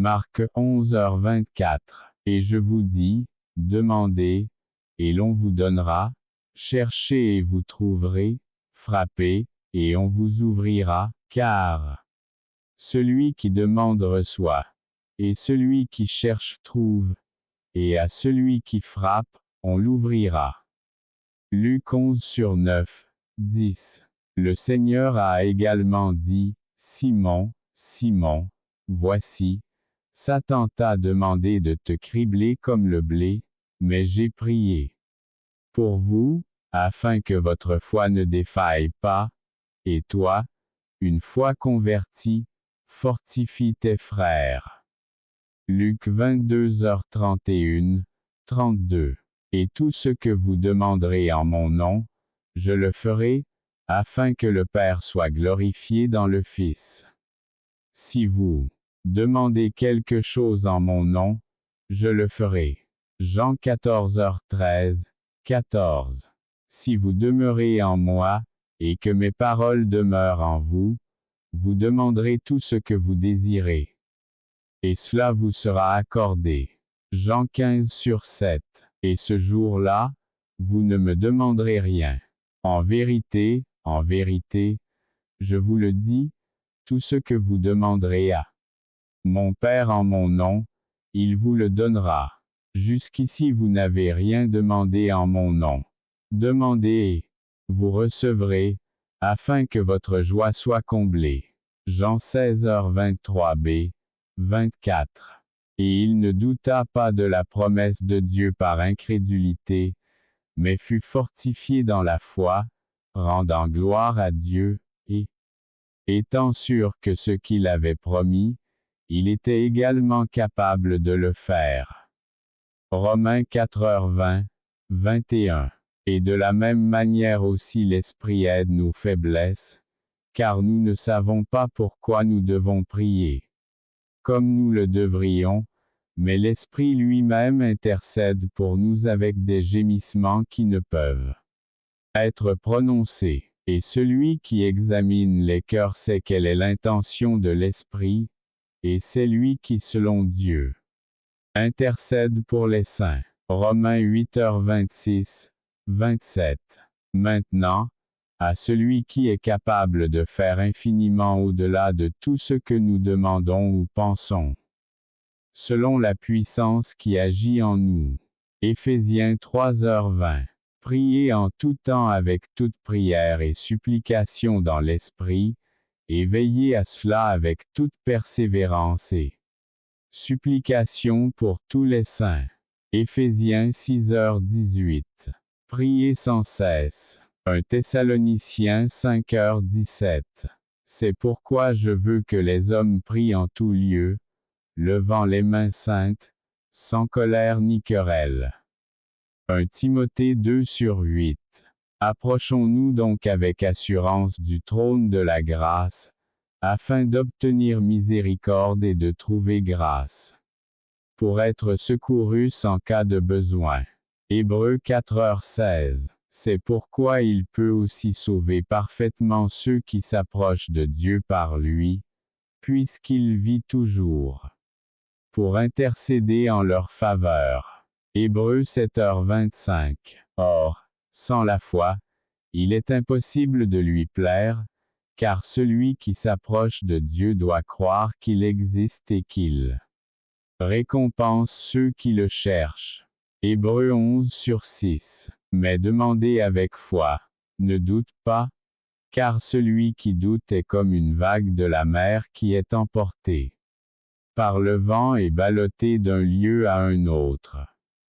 Marc 11h24. Et je vous dis, demandez, et l'on vous donnera, cherchez et vous trouverez, frappez, et on vous ouvrira, car celui qui demande reçoit, et celui qui cherche trouve, et à celui qui frappe, on l'ouvrira. Luc 11/9, 10. Le Seigneur a également dit, Simon, Simon, voici, Satan t'a demandé de te cribler comme le blé, mais j'ai prié pour vous, afin que votre foi ne défaille pas, et toi, une fois converti, fortifie tes frères. Luc 22h31, 32. Et tout ce que vous demanderez en mon nom, je le ferai, afin que le Père soit glorifié dans le Fils. Si vous demandez quelque chose en mon nom, je le ferai. Jean 14h13, 14. Si vous demeurez en moi, et que mes paroles demeurent en vous, vous demanderez tout ce que vous désirez. Et cela vous sera accordé. Jean 15/7. Et ce jour-là, vous ne me demanderez rien. En vérité, je vous le dis, tout ce que vous demanderez à mon Père en mon nom, il vous le donnera. Jusqu'ici vous n'avez rien demandé en mon nom. Demandez et vous recevrez, afin que votre joie soit comblée. Jean 16h23b, 24. Et il ne douta pas de la promesse de Dieu par incrédulité, mais fut fortifié dans la foi, rendant gloire à Dieu, et étant sûr que ce qu'il avait promis, il était également capable de le faire. Romains 4h20, 21. Et de la même manière aussi l'Esprit aide nos faiblesses, car nous ne savons pas pourquoi nous devons prier comme nous le devrions, mais l'Esprit lui-même intercède pour nous avec des gémissements qui ne peuvent être prononcés. Et celui qui examine les cœurs sait quelle est l'intention de l'Esprit, et c'est lui qui selon Dieu intercède pour les saints. Romains 8h26, 27. Maintenant, à celui qui est capable de faire infiniment au-delà de tout ce que nous demandons ou pensons, selon la puissance qui agit en nous. Éphésiens 3h20. Priez en tout temps avec toute prière et supplication dans l'Esprit, et veillez à cela avec toute persévérance et supplication pour tous les saints. Éphésiens 6h18. Priez sans cesse. 1 Thessaloniciens 5h17. C'est pourquoi je veux que les hommes prient en tout lieu, levant les mains saintes, sans colère ni querelle. 1 Timothée 2/8. Approchons-nous donc avec assurance du trône de la grâce, afin d'obtenir miséricorde et de trouver grâce, pour être secourus en cas de besoin. Hébreux 4h16. C'est pourquoi il peut aussi sauver parfaitement ceux qui s'approchent de Dieu par lui, puisqu'il vit toujours pour intercéder en leur faveur. Hébreux 7h25. Or, sans la foi, il est impossible de lui plaire, car celui qui s'approche de Dieu doit croire qu'il existe et qu'il récompense ceux qui le cherchent. Hébreux 11/6. Mais demandez avec foi. Ne doute pas, car celui qui doute est comme une vague de la mer qui est emportée par le vent et ballottée d'un lieu à un autre.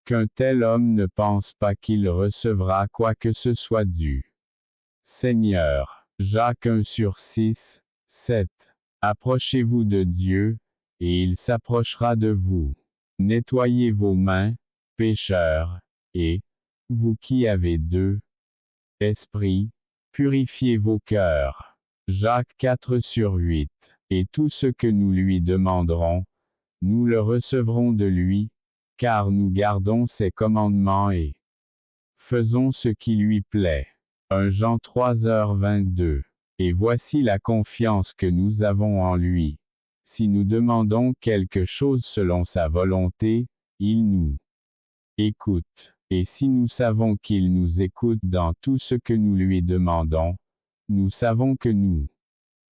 Qu'un tel homme ne pense pas qu'il recevra quoi que ce soit du Seigneur. Jacques 1/6, 7. Approchez-vous de Dieu, et il s'approchera de vous. Nettoyez vos mains, pécheurs, et, vous qui avez deux esprits, purifiez vos cœurs. Jacques 4/8. Et tout ce que nous lui demanderons, nous le recevrons de lui, car nous gardons ses commandements et faisons ce qui lui plaît. 1 Jean 3h22. Et voici la confiance que nous avons en lui. Si nous demandons quelque chose selon sa volonté, il nous écoute. Et si nous savons qu'il nous écoute dans tout ce que nous lui demandons, nous savons que nous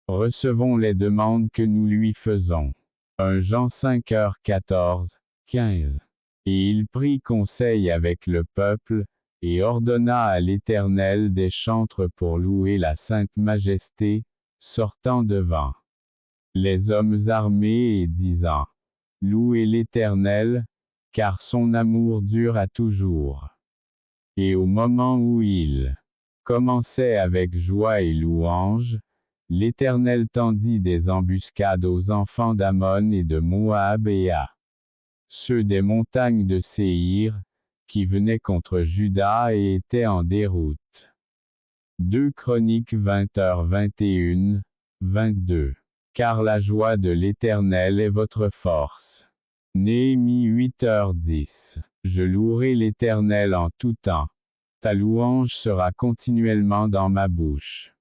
recevons les demandes que nous lui faisons. 1 Jean 5h14, 15. Et il prit conseil avec le peuple, et ordonna à l'Éternel des chantres pour louer la sainte majesté, sortant devant les hommes armés et disant, louez l'Éternel, car son amour dure à toujours. Et au moment où il commençait avec joie et louange, l'Éternel tendit des embuscades aux enfants d'Ammon et de Moab et à ceux des montagnes de Séhir, qui venaient contre Juda et étaient en déroute. 2 Chroniques 20h21, 22. Car la joie de l'Éternel est votre force. Néhémie 8h10. Je louerai l'Éternel en tout temps. Ta louange sera continuellement dans ma bouche.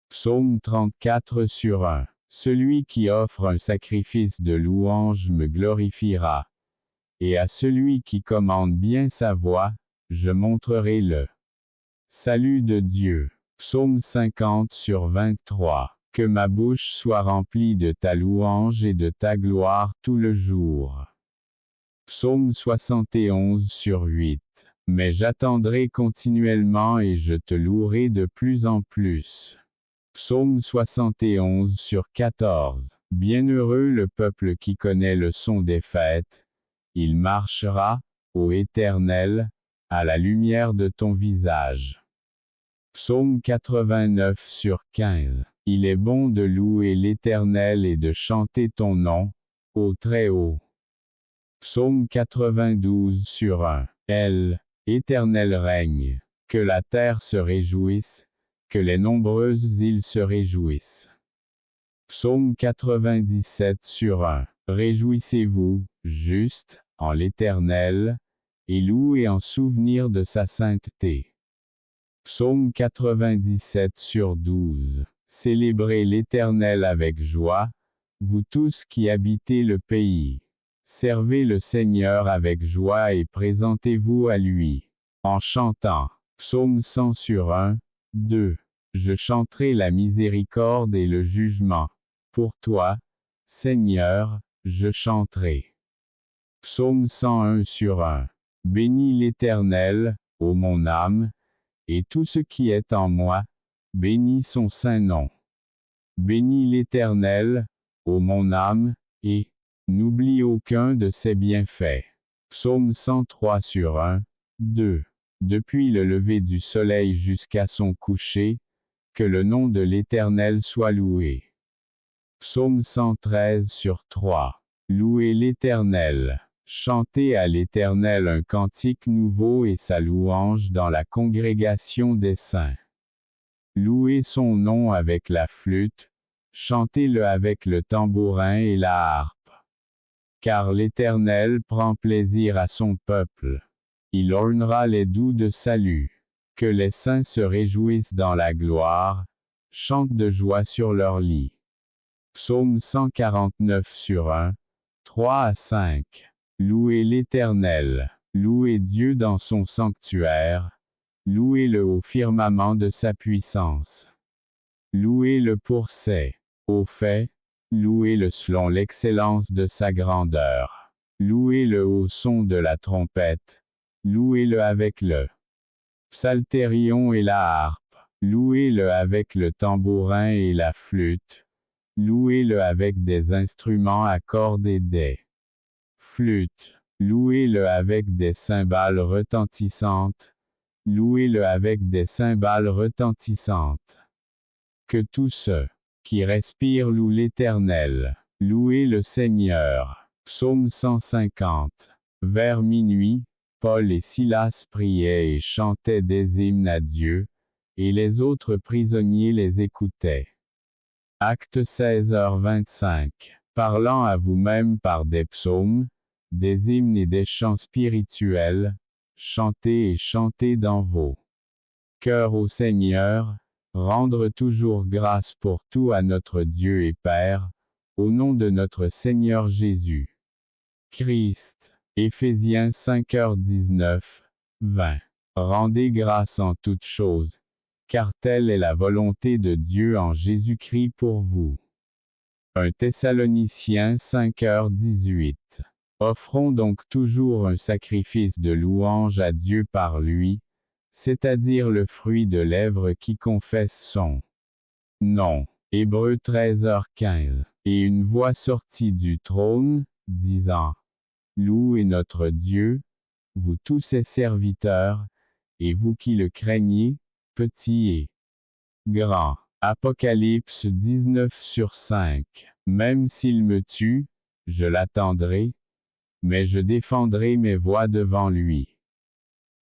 Psaume 34/1. Celui qui offre un sacrifice de louange me glorifiera. Et à celui qui commande bien sa voix, je montrerai le salut de Dieu. Psaume 50/23. Que ma bouche soit remplie de ta louange et de ta gloire tout le jour. Psaume 71/8. Mais j'attendrai continuellement et je te louerai de plus en plus. Psaume 71/14. Bienheureux le peuple qui connaît le son des fêtes. Il marchera, ô Éternel, à la lumière de ton visage. Psaume 89/15. Il est bon de louer l'Éternel et de chanter ton nom, ô Très-Haut. Psaume 92/1. Éternel règne. Que la terre se réjouisse, que les nombreuses îles se réjouissent. Psaume 97/1. Réjouissez-vous, justes, en l'Éternel, et louez en souvenir de sa sainteté. Psaume 97/12. Célébrez l'Éternel avec joie, vous tous qui habitez le pays. Servez le Seigneur avec joie et présentez-vous à lui, en chantant. Psaume 100/1, 2. Je chanterai la miséricorde et le jugement. Pour toi, Seigneur, je chanterai. Psaume 101/1. Bénis l'Éternel, ô mon âme, et tout ce qui est en moi, bénis son saint nom. Bénis l'Éternel, ô mon âme, et n'oublie aucun de ses bienfaits. Psaume 103/1, 2. Depuis le lever du soleil jusqu'à son coucher, que le nom de l'Éternel soit loué. Psaume 113/3. Louez l'Éternel. Chantez à l'Éternel un cantique nouveau et sa louange dans la congrégation des saints. Louez son nom avec la flûte, chantez-le avec le tambourin et la harpe. Car l'Éternel prend plaisir à son peuple. Il ornera les doux de salut. Que les saints se réjouissent dans la gloire, chantent de joie sur leur lit. Psaume 149/1, 3-5. Louez l'Éternel, louez Dieu dans son sanctuaire, louez-le au firmament de sa puissance. Louez-le pour ses hauts faits, louez-le selon l'excellence de sa grandeur. Louez-le au son de la trompette, louez-le avec le psalterion et la harpe, louez-le avec le tambourin et la flûte, louez-le avec des instruments à cordes et des flûtes, louez-le avec des cymbales retentissantes, louez-le avec des cymbales retentissantes. Que tous ceux qui respirent louent l'Éternel, louez le Seigneur. Psaume 150. Vers minuit, Paul et Silas priaient et chantaient des hymnes à Dieu, et les autres prisonniers les écoutaient. Actes 16h25. Parlant à vous-même par des psaumes, des hymnes et des chants spirituels, chantez et chantez dans vos cœurs au Seigneur, rendre toujours grâce pour tout à notre Dieu et Père, Au nom de notre Seigneur Jésus Christ. Éphésiens 5h19, 20. Rendez grâce en toutes choses, car telle est la volonté de Dieu en Jésus-Christ pour vous. 1 Thessaloniciens 5h18. Offrons donc toujours un sacrifice de louange à Dieu par lui, c'est-à-dire le fruit de lèvres qui confesse son nom. Hébreux 13h15. Et une voix sortit du trône, disant: Louez notre Dieu, vous tous ses serviteurs, et vous qui le craignez, petits et grands. Apocalypse 19/5. Même s'il me tue, je l'attendrai, mais je défendrai mes voies devant lui.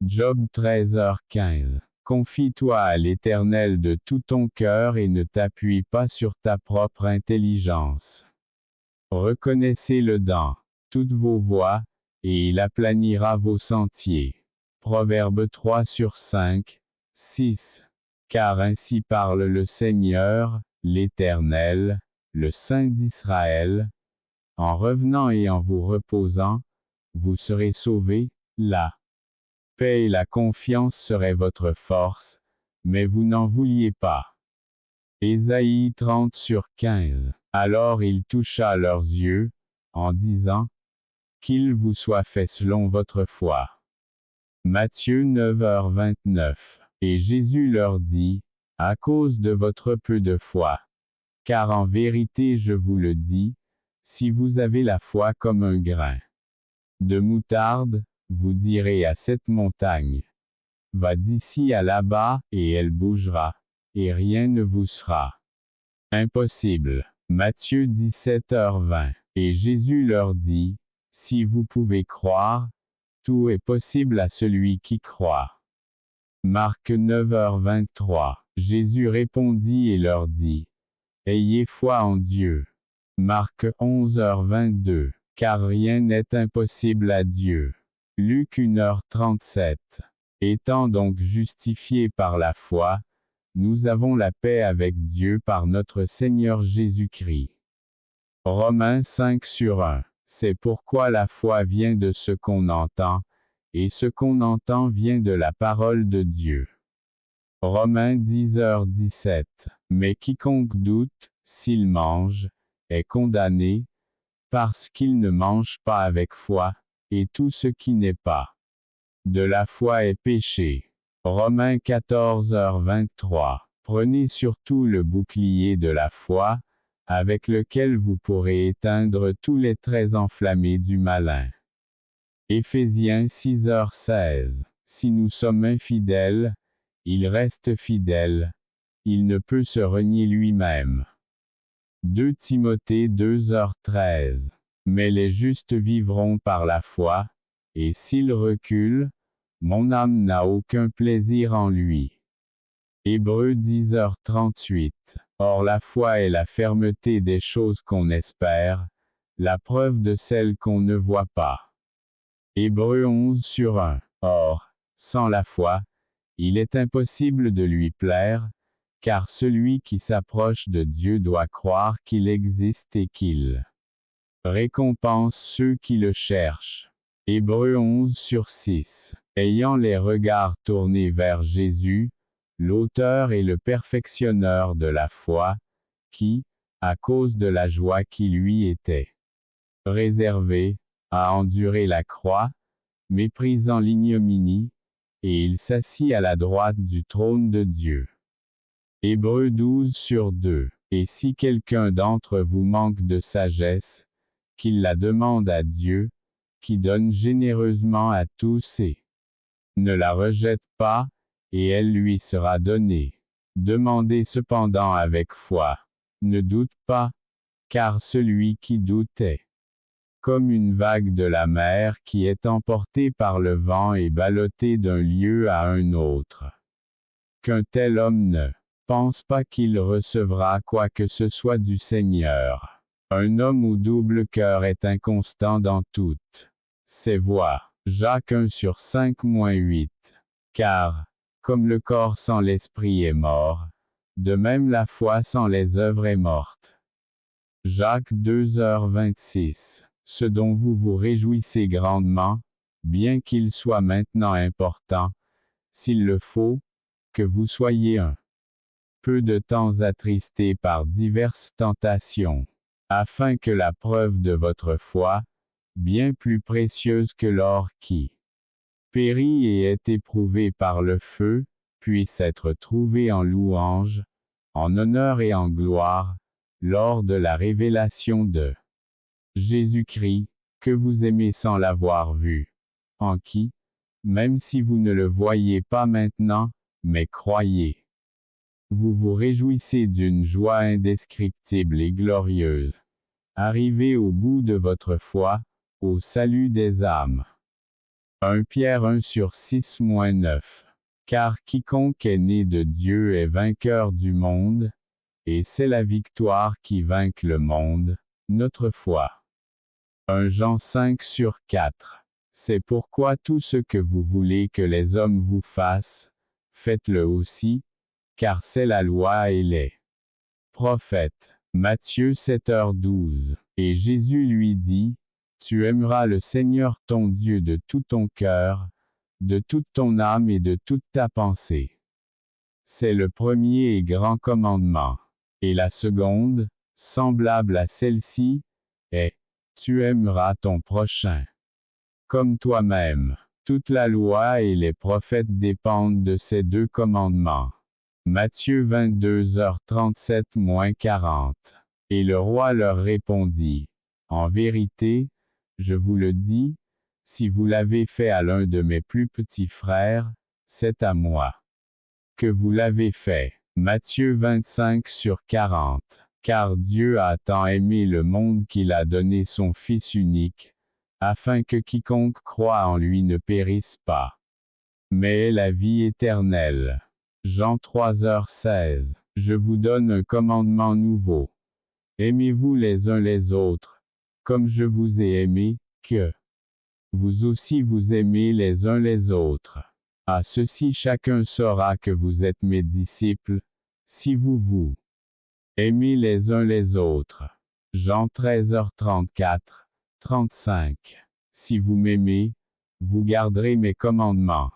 Job 13h15. Confie-toi à l'Éternel de tout ton cœur et ne t'appuie pas sur ta propre intelligence. Reconnaissez-le dans toutes vos voies, et il aplanira vos sentiers. Proverbe 3/5, 6. Car ainsi parle le Seigneur, l'Éternel, le Saint d'Israël. En revenant et en vous reposant, vous serez sauvés, la paix et la confiance seraient votre force, mais vous n'en vouliez pas. Ésaïe 30/15. Alors il toucha leurs yeux, en disant: Qu'il vous soit fait selon votre foi. Matthieu 9h29. Et Jésus leur dit: À cause de votre peu de foi. Car en vérité je vous le dis, si vous avez la foi comme un grain de moutarde, vous direz à cette montagne: Va d'ici à là-bas, et elle bougera, et rien ne vous sera impossible. Matthieu 17h20. Et Jésus leur dit: Si vous pouvez croire, tout est possible à celui qui croit. Marc 9h23. Jésus répondit et leur dit: Ayez foi en Dieu. Marc 11h22. Car rien n'est impossible à Dieu. Luc 1h37. Étant donc justifiés par la foi, nous avons la paix avec Dieu par notre Seigneur Jésus-Christ. Romains 5/1. C'est pourquoi la foi vient de ce qu'on entend, et ce qu'on entend vient de la parole de Dieu. Romains 10h17. Mais quiconque doute, s'il mange, est condamné, parce qu'il ne mange pas avec foi, et tout ce qui n'est pas de la foi est péché. Romains 14h23. Prenez surtout le bouclier de la foi, avec lequel vous pourrez éteindre tous les traits enflammés du malin. Éphésiens 6h16. Si nous sommes infidèles, il reste fidèle, il ne peut se renier lui-même. 2 Timothée 2h13. Mais les justes vivront par la foi, et s'ils reculent, mon âme n'a aucun plaisir en lui. Hébreux 10h38. Or la foi est la fermeté des choses qu'on espère, la preuve de celles qu'on ne voit pas. Hébreux 11/1. Or, sans la foi, il est impossible de lui plaire, car celui qui s'approche de Dieu doit croire qu'il existe et qu'il récompense ceux qui le cherchent. Hébreux 11/6. Ayant les regards tournés vers Jésus, l'auteur et le perfectionneur de la foi, qui, à cause de la joie qui lui était réservée, a enduré la croix, méprisant l'ignominie, et il s'assit à la droite du trône de Dieu. Hébreux 12/2. Et si quelqu'un d'entre vous manque de sagesse, qu'il la demande à Dieu, qui donne généreusement à tous et ne la rejette pas, et elle lui sera donnée. Demandez cependant avec foi. Ne doute pas, car celui qui doute est comme une vague de la mer qui est emportée par le vent et ballottée d'un lieu à un autre. Qu'un tel homme ne pense pas qu'il recevra quoi que ce soit du Seigneur. Un homme au double cœur est inconstant dans toutes ses voies. Jacques 1/5-8. Car, comme le corps sans l'esprit est mort, de même la foi sans les œuvres est morte. Jacques 2h26. Ce dont vous vous réjouissez grandement, bien qu'il soit maintenant important, s'il le faut, que vous soyez un peu de temps attristés par diverses tentations, afin que la preuve de votre foi, bien plus précieuse que l'or qui périt et est éprouvé par le feu, puisse être trouvée en louange, en honneur et en gloire, lors de la révélation de Jésus-Christ, que vous aimez sans l'avoir vu, en qui, même si vous ne le voyez pas maintenant, mais croyez. Vous vous réjouissez d'une joie indescriptible et glorieuse. Arrivez au bout de votre foi, au salut des âmes. 1 Pierre 1/6-9. Car quiconque est né de Dieu est vainqueur du monde, et c'est la victoire qui vainc le monde, notre foi. 1 Jean 5/4. C'est pourquoi tout ce que vous voulez que les hommes vous fassent, faites-le aussi, car c'est la loi et les prophètes. Matthieu 7h12. Et Jésus lui dit, tu aimeras le Seigneur ton Dieu de tout ton cœur, de toute ton âme et de toute ta pensée. C'est le premier et grand commandement. Et la seconde, semblable à celle-ci, est, tu aimeras ton prochain comme toi-même. Toute la loi et les prophètes dépendent de ces deux commandements. Matthieu 22h37-40. Et le roi leur répondit, en vérité, je vous le dis, si vous l'avez fait à l'un de mes plus petits frères, c'est à moi que vous l'avez fait. Matthieu 25/40. Car Dieu a tant aimé le monde qu'il a donné son Fils unique, afin que quiconque croit en lui ne périsse pas, mais ait la vie éternelle. Jean 3h16. Je vous donne un commandement nouveau. Aimez-vous les uns les autres, comme je vous ai aimé, que vous aussi vous aimez les uns les autres. À ceci chacun saura que vous êtes mes disciples, si vous vous aimez les uns les autres. Jean 13h34-35. Si vous m'aimez, vous garderez mes commandements.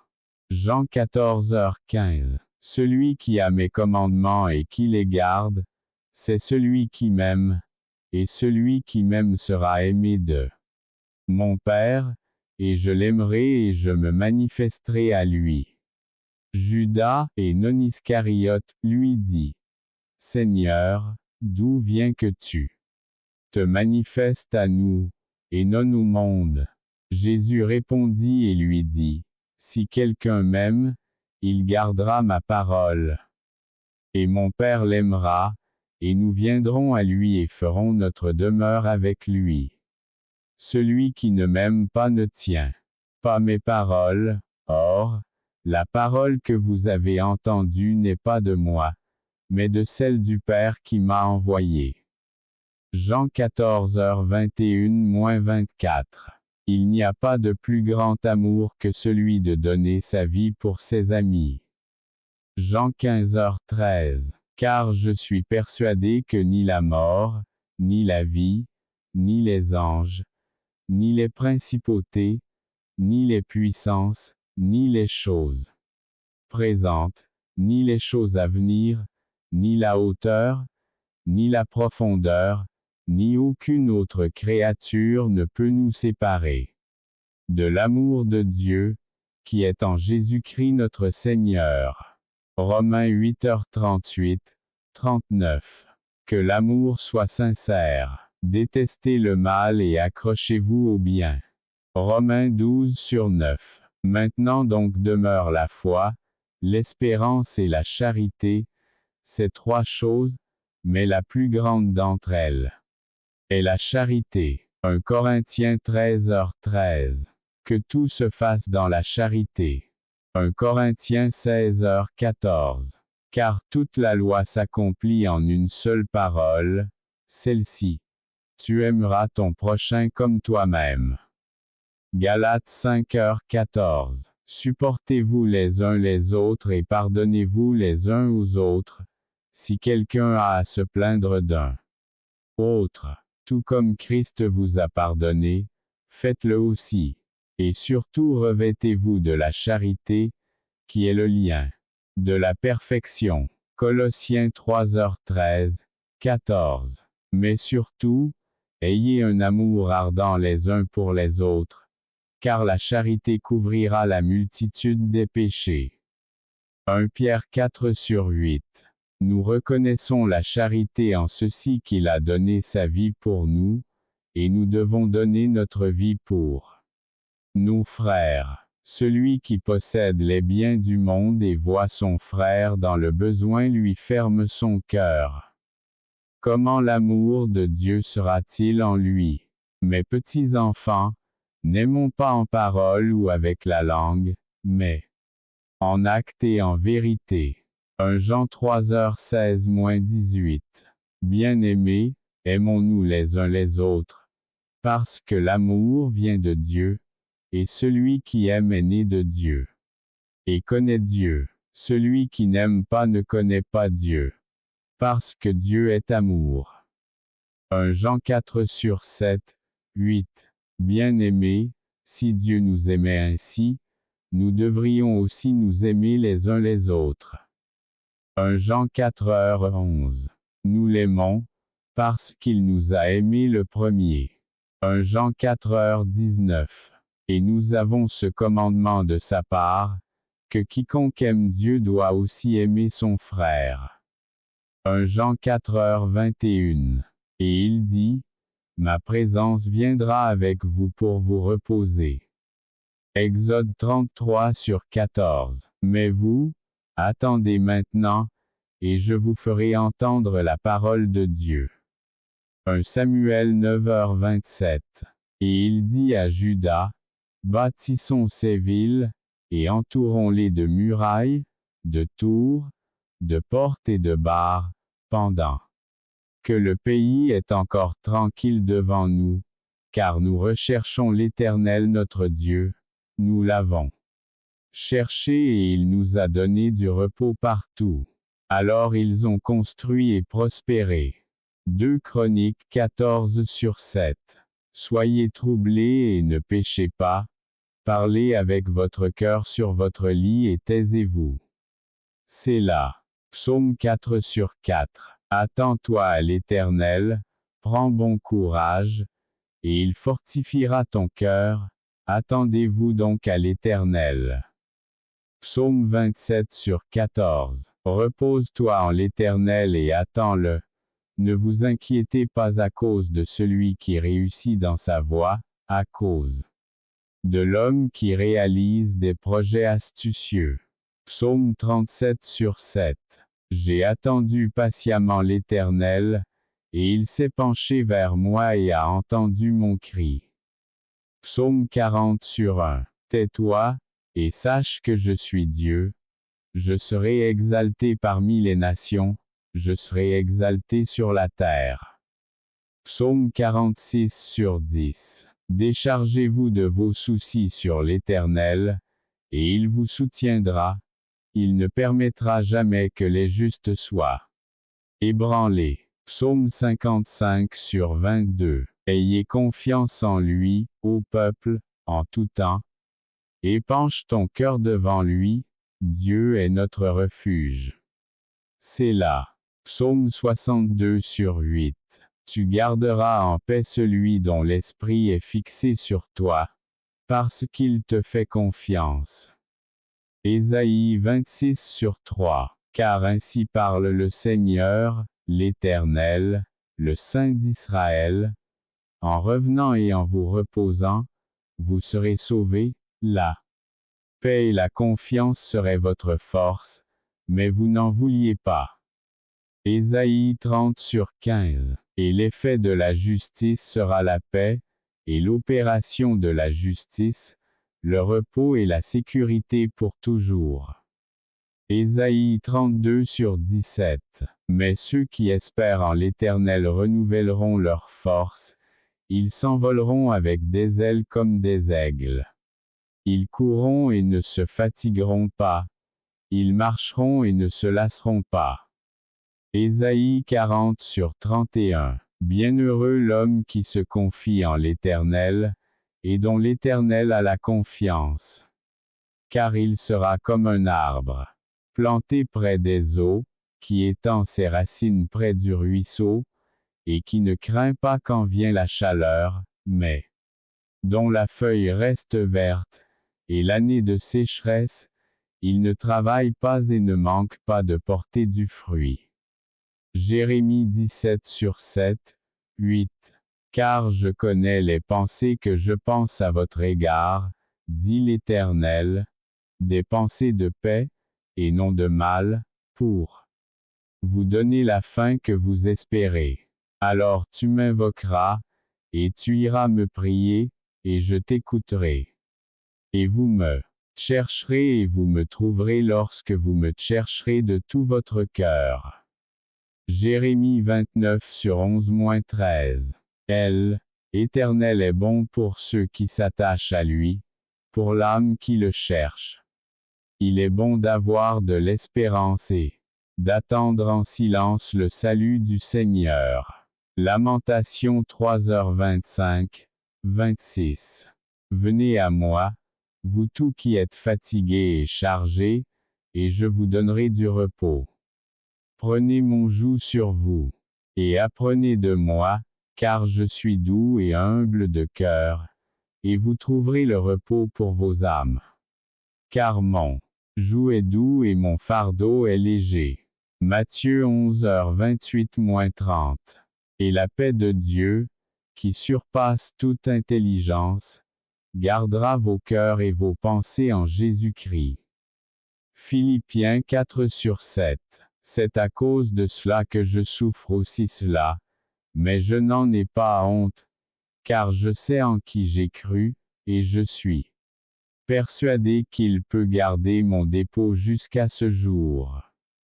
Jean 14h15. Celui qui a mes commandements et qui les garde, c'est celui qui m'aime, et celui qui m'aime sera aimé de mon Père, et je l'aimerai et je me manifesterai à lui. Judas, et non Iscariote, lui dit, Seigneur, d'où vient que tu te manifestes à nous, et non au monde? Jésus répondit et lui dit, si quelqu'un m'aime, il gardera ma parole. Et mon Père l'aimera, et nous viendrons à lui et ferons notre demeure avec lui. Celui qui ne m'aime pas ne tient pas mes paroles, or, la parole que vous avez entendue n'est pas de moi, mais de celle du Père qui m'a envoyé. Jean 14h21-24. Il n'y a pas de plus grand amour que celui de donner sa vie pour ses amis. Jean 15h13. Car je suis persuadé que ni la mort, ni la vie, ni les anges, ni les principautés, ni les puissances, ni les choses présentes, ni les choses à venir, ni la hauteur, ni la profondeur, ni aucune autre créature ne peut nous séparer de l'amour de Dieu, qui est en Jésus-Christ notre Seigneur. Romains 8h38-39. Que l'amour soit sincère. Détestez le mal et accrochez-vous au bien. Romains 12/9. Maintenant donc demeure la foi, l'espérance et la charité, ces trois choses, mais la plus grande d'entre elles est la charité. 1 Corinthiens 13h13. Que tout se fasse dans la charité. 1 Corinthiens 16h14. Car toute la loi s'accomplit en une seule parole, celle-ci. Tu aimeras ton prochain comme toi-même. Galates 5h14. Supportez-vous les uns les autres et pardonnez-vous les uns aux autres, si quelqu'un a à se plaindre d'un Autres, tout comme Christ vous a pardonné, faites-le aussi. Et surtout revêtez-vous de la charité, qui est le lien de la perfection. Colossiens 3h13, 14. Mais surtout, ayez un amour ardent les uns pour les autres, car la charité couvrira la multitude des péchés. 1 Pierre 4/8. Nous reconnaissons la charité en ceci qu'il a donné sa vie pour nous, et nous devons donner notre vie pour nos frères. Celui qui possède les biens du monde et voit son frère dans le besoin lui ferme son cœur. Comment l'amour de Dieu sera-t-il en lui? Mes petits enfants, n'aimons pas en parole ou avec la langue, mais en acte et en vérité. 1 Jean 3h16-18. Bien-aimés, aimons-nous les uns les autres, parce que l'amour vient de Dieu, et celui qui aime est né de Dieu, et connaît Dieu. Celui qui n'aime pas ne connaît pas Dieu, parce que Dieu est amour. 1 Jean 4/7, 8. Bien-aimés, si Dieu nous aimait ainsi, nous devrions aussi nous aimer les uns les autres. 1 Jean 4h11. Nous l'aimons, parce qu'il nous a aimés le premier. 1 Jean 4h19. Et nous avons ce commandement de sa part, que quiconque aime Dieu doit aussi aimer son frère. 1 Jean 4h21. Et il dit, ma présence viendra avec vous pour vous reposer. Exode 33/14. Mais vous, attendez maintenant, et je vous ferai entendre la parole de Dieu. 1 Samuel 9h27. Et il dit à Juda, bâtissons ces villes, et entourons-les de murailles, de tours, de portes et de barres, pendant que le pays est encore tranquille devant nous, car nous recherchons l'Éternel notre Dieu, nous l'avons cherché et il nous a donné du repos partout. Alors ils ont construit et prospéré. 2 Chroniques 14/7. Soyez troublés et ne péchez pas, parlez avec votre cœur sur votre lit et taisez-vous. Sélah. Psaume 4/4. Attends-toi à l'Éternel, prends bon courage, et il fortifiera ton cœur, attendez-vous donc à l'Éternel. Psaume 27/14. Repose-toi en l'Éternel et attends-le. Ne vous inquiétez pas à cause de celui qui réussit dans sa voie, à cause de l'homme qui réalise des projets astucieux. Psaume 37/7. J'ai attendu patiemment l'Éternel, et il s'est penché vers moi et a entendu mon cri. Psaume 40/1. Tais-toi, et sache que je suis Dieu. Je serai exalté parmi les nations, je serai exalté sur la terre. Psaume 46/10. Déchargez-vous de vos soucis sur l'Éternel, et il vous soutiendra. Il ne permettra jamais que les justes soient ébranlés. Psaume 55/22. Ayez confiance en lui, ô peuple, en tout temps. Épanche ton cœur devant lui, Dieu est notre refuge. Sélah. Psaume 62/8. Tu garderas en paix celui dont l'esprit est fixé sur toi, parce qu'il te fait confiance. Ésaïe 26/3. Car ainsi parle le Seigneur, l'Éternel, le Saint d'Israël. En revenant et en vous reposant, vous serez sauvés, la paix et la confiance seraient votre force, mais vous n'en vouliez pas. Ésaïe 30/15. Et l'effet de la justice sera la paix, et l'opération de la justice, le repos et la sécurité pour toujours. Ésaïe 32/17. Mais ceux qui espèrent en l'Éternel renouvelleront leur force, ils s'envoleront avec des ailes comme des aigles. Ils courront et ne se fatigueront pas, ils marcheront et ne se lasseront pas. Ésaïe 40/31. Bienheureux l'homme qui se confie en l'Éternel, et dont l'Éternel a la confiance. Car il sera comme un arbre, planté près des eaux, qui étend ses racines près du ruisseau, et qui ne craint pas quand vient la chaleur, mais dont la feuille reste verte, et l'année de sécheresse, il ne travaille pas et ne manque pas de porter du fruit. Jérémie 17/7, 8. Car je connais les pensées que je pense à votre égard, dit l'Éternel, des pensées de paix, et non de mal, pour vous donner la fin que vous espérez. Alors tu m'invoqueras, et tu iras me prier, et je t'écouterai. Et vous me chercherez et vous me trouverez lorsque vous me chercherez de tout votre cœur. Jérémie 29/11-13. L'Éternel est bon pour ceux qui s'attachent à lui, pour l'âme qui le cherche. Il est bon d'avoir de l'espérance et d'attendre en silence le salut du Seigneur. Lamentation 3h25, 26. Venez à moi, vous tous qui êtes fatigués et chargés, et je vous donnerai du repos. Prenez mon joug sur vous, et apprenez de moi, car je suis doux et humble de cœur, et vous trouverez le repos pour vos âmes. Car mon joug est doux et mon fardeau est léger. Matthieu 11h28-30. Et la paix de Dieu, qui surpasse toute intelligence, gardera vos cœurs et vos pensées en Jésus-Christ. Philippiens 4/7. C'est à cause de cela que je souffre aussi cela, mais je n'en ai pas honte, car je sais en qui j'ai cru, et je suis persuadé qu'il peut garder mon dépôt jusqu'à ce jour.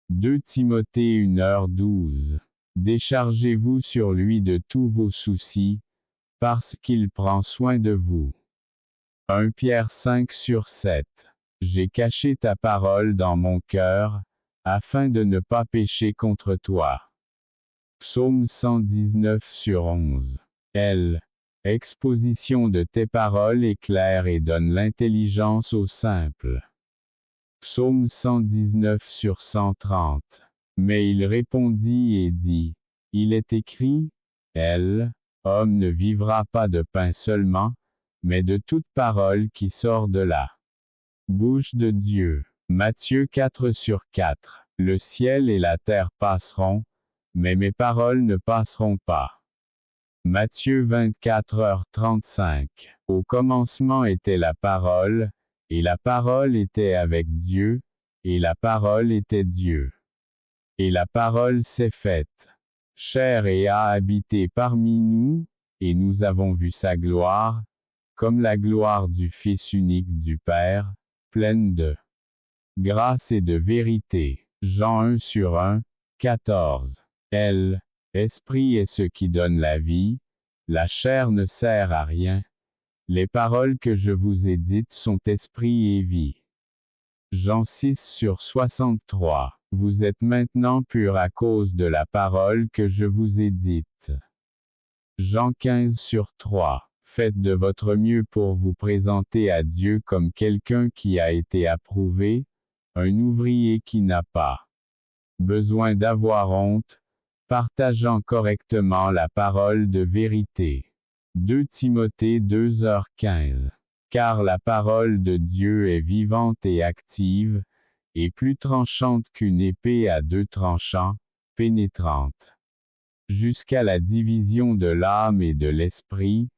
2 Timothée 1h12. Déchargez-vous sur lui de tous vos soucis, parce qu'il prend soin de vous. 1 Pierre 5/7. J'ai caché ta parole dans mon cœur, afin de ne pas pécher contre toi. Psaume 119/11. Exposition de tes paroles éclaire et donne l'intelligence aux simples. Psaume 119/130. Mais il répondit et dit, il est écrit, homme ne vivra pas de pain seulement, mais de toute parole qui sort de la bouche de Dieu. Matthieu 4/4. Le ciel et la terre passeront, mais mes paroles ne passeront pas. Matthieu 24h35. Au commencement était la parole, et la parole était avec Dieu, et la parole était Dieu. Et la parole s'est faite chair et a habité parmi nous, et nous avons vu sa gloire, comme la gloire du Fils unique du Père, pleine de grâce et de vérité. Jean 1/1, 14. L'esprit est ce qui donne la vie, la chair ne sert à rien. Les paroles que je vous ai dites sont esprit et vie. Jean 6/63. Vous êtes maintenant purs à cause de la parole que je vous ai dite. Jean 15/3. Faites de votre mieux pour vous présenter à Dieu comme quelqu'un qui a été approuvé, un ouvrier qui n'a pas besoin d'avoir honte, partageant correctement la parole de vérité. 2 Timothée 2h15. Car la parole de Dieu est vivante et active, et plus tranchante qu'une épée à 2 tranchants, pénétrante jusqu'à la division de l'âme et de l'esprit,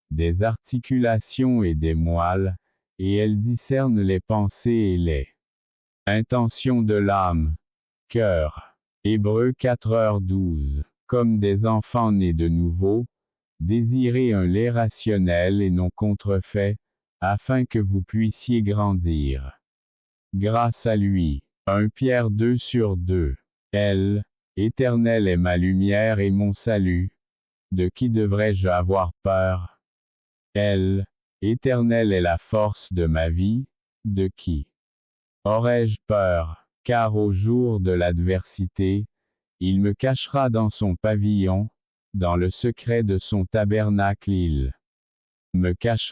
des articulations et des moelles, et elle discerne les pensées et les intentions de l'âme. Cœur. Hébreux 4h12. Comme des enfants nés de nouveau, désirez un lait rationnel et non contrefait, afin que vous puissiez grandir. Grâce à lui. 1 Pierre 2/2. Éternel est ma lumière et mon salut. De qui devrais-je avoir peur? Éternel est la force de ma vie. De qui aurais-je peur? Car au jour de l'adversité, il me cachera dans son pavillon, Dans le secret de son tabernacle il me cachera.